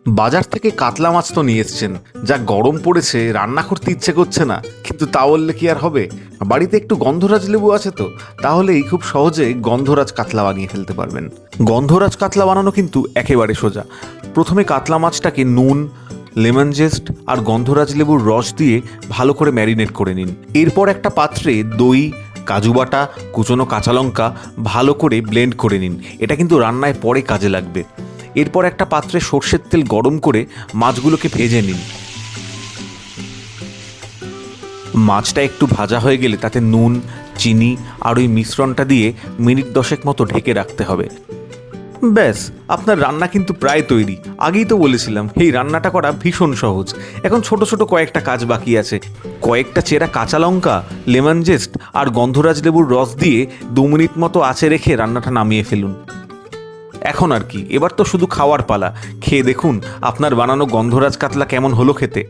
বাজার থেকে কাতলা মাছ তো নিয়ে এসছেন, যা গরম পড়েছে রান্না করতে ইচ্ছে করছে না, কিন্তু তা বললে কি আর হবে। বাড়িতে একটু গন্ধরাজ লেবু আছে তো, তাহলেই খুব সহজে গন্ধরাজ কাতলা বানিয়ে ফেলতে পারবেন। গন্ধরাজ কাতলা বানানো কিন্তু একেবারে সোজা। প্রথমে কাতলা মাছটাকে নুন, লেমন জেস্ট আর গন্ধরাজ লেবুর রস দিয়ে ভালো করে ম্যারিনেট করে নিন। এরপর একটা পাত্রে দই, কাজু বাটা, কুচনো কাঁচা লঙ্কা ভালো করে ব্লেন্ড করে নিন। এটা কিন্তু রান্নায় পরে কাজে লাগবে। এরপর একটা পাত্রে সর্ষের তেল গরম করে মাছগুলোকে ভেজে নিন। মাছটা একটু ভাজা হয়ে গেলে তাতে নুন, চিনি আর ওই মিশ্রণটা দিয়ে মিনিট 10 মতো ঢেকে রাখতে হবে। ব্যাস, আপনার রান্না কিন্তু প্রায় তৈরি। আগেই তো বলেছিলাম এই রান্নাটা করা ভীষণ সহজ। এখন ছোট ছোট কয়েকটা কাজ বাকি আছে। কয়েকটা চেরা কাঁচা লঙ্কা, লেমন জেস্ট আর গন্ধরাজ লেবুর রস দিয়ে 2 মিনিট মতো আঁচে রেখে রান্নাটা নামিয়ে ফেলুন। এখন আর কি, এবার তো শুধু খাওয়ার পালা। খেয়ে দেখুন আপনার বানানো গন্ধরাজ কাতলা কেমন হলো খেতে।